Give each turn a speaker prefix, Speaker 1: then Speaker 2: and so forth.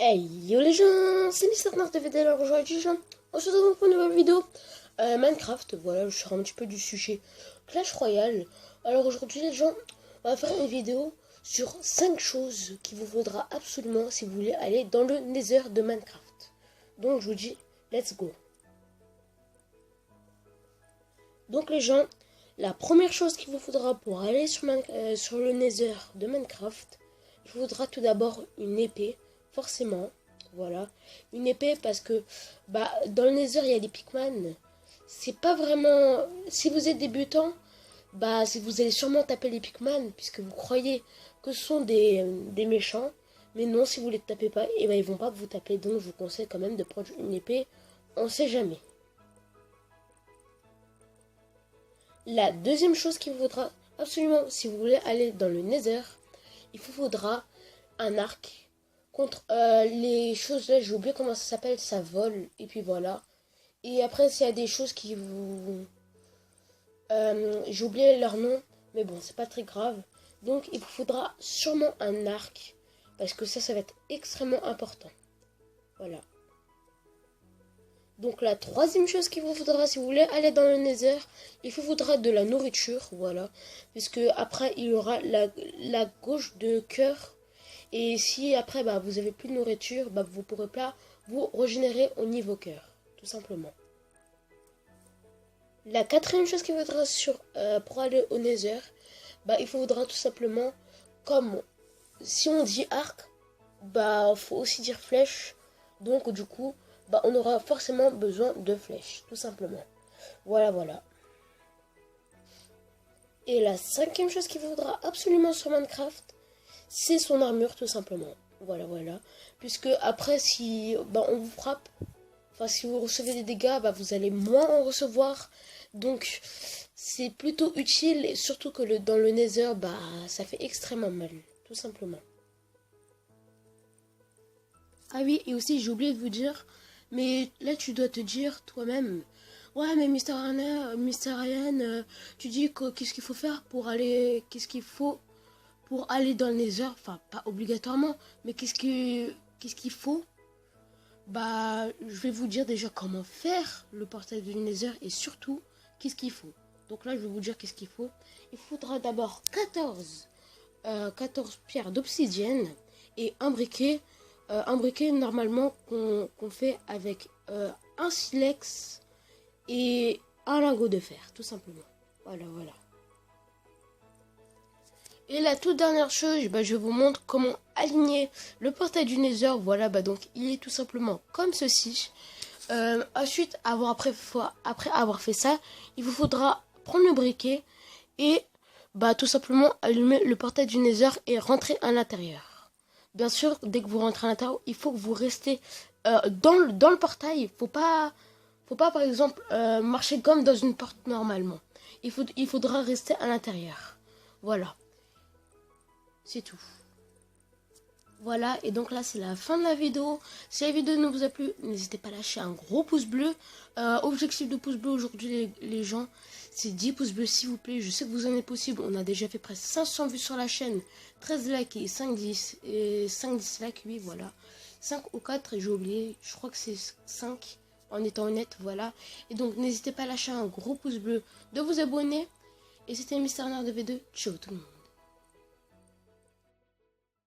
Speaker 1: Hey yo les gens, c'est Mister de VD. Alors aujourd'hui, on se retrouve pour une nouvelle vidéo Minecraft. Voilà, je serai un petit peu du sujet Clash Royale. Alors aujourd'hui les gens, on va faire une vidéo sur 5 choses qu'il vous faudra absolument si vous voulez aller dans le Nether de Minecraft. Donc je vous dis, let's go. Donc les gens, la première chose qu'il vous faudra pour aller sur le Nether de Minecraft, il vous faudra tout d'abord une épée. Forcément, voilà, une épée parce que dans le Nether il y a des Pigman. C'est pas vraiment, si vous êtes débutant, si vous allez sûrement taper les Pigman puisque vous croyez que ce sont des méchants, mais non, si vous les tapez pas, et ils vont pas vous taper. Donc je vous conseille quand même de prendre une épée, on sait jamais. La deuxième chose qu'il vous faudra absolument si vous voulez aller dans le Nether, il vous faudra un arc. Contre les choses là, j'ai oublié comment ça s'appelle, ça vole, et puis voilà. Et après, s'il y a des choses qui vous... j'ai oublié leur nom, mais bon, c'est pas très grave. Donc, il vous faudra sûrement un arc, parce que ça va être extrêmement important. Voilà. Donc, la troisième chose qu'il vous faudra, si vous voulez aller dans le Nether, il vous faudra de la nourriture, voilà. Puisque après, il y aura la gauche de cœur. Et si après vous avez plus de nourriture, vous pourrez pas vous régénérer au niveau cœur, tout simplement. La quatrième chose qu'il faudra pour aller au Nether, il faudra tout simplement, comme si on dit arc, faut aussi dire flèche. Donc du coup, on aura forcément besoin de flèches, tout simplement. Voilà. Et la cinquième chose qu'il faudra absolument sur Minecraft, c'est son armure tout simplement. Voilà. Puisque après, si on vous frappe, si vous recevez des dégâts, vous allez moins en recevoir. Donc c'est plutôt utile, et surtout que dans le Nether, ça fait extrêmement mal, tout simplement. Ah oui, et aussi j'ai oublié de vous dire, mais là tu dois te dire toi-même, ouais mais Mister Ryan, tu dis qu'est-ce qu'il faut faire pour aller, pour aller dans le Nether, enfin pas obligatoirement, mais qu'est-ce qu'il faut? Je vais vous dire déjà comment faire le portail du Nether et surtout qu'est-ce qu'il faut. Donc là je vais vous dire qu'est-ce qu'il faut. Il faudra d'abord 14 pierres d'obsidienne et un briquet normalement qu'on fait avec un silex et un lingot de fer, tout simplement. Voilà. Et la toute dernière chose, je vous montre comment aligner le portail du Nether. Voilà, donc il est tout simplement comme ceci. Ensuite, après avoir fait ça, il vous faudra prendre le briquet et tout simplement allumer le portail du Nether et rentrer à l'intérieur. Bien sûr, dès que vous rentrez à l'intérieur, il faut que vous restez dans le portail. Faut pas par exemple marcher comme dans une porte normalement. Il faudra rester à l'intérieur. Voilà. C'est tout. Voilà, et donc là c'est la fin de la vidéo. Si la vidéo ne vous a plu, n'hésitez pas à lâcher un gros pouce bleu. Objectif de pouce bleu aujourd'hui les gens, c'est 10 pouces bleus s'il vous plaît. Je sais que vous en êtes possible, on a déjà fait presque 500 vues sur la chaîne. 13 likes et 5 dislikes, oui voilà. 5 ou 4, j'ai oublié, je crois que c'est 5 en étant honnête, voilà. Et donc n'hésitez pas à lâcher un gros pouce bleu, de vous abonner. Et c'était Mister de V2, ciao tout le monde.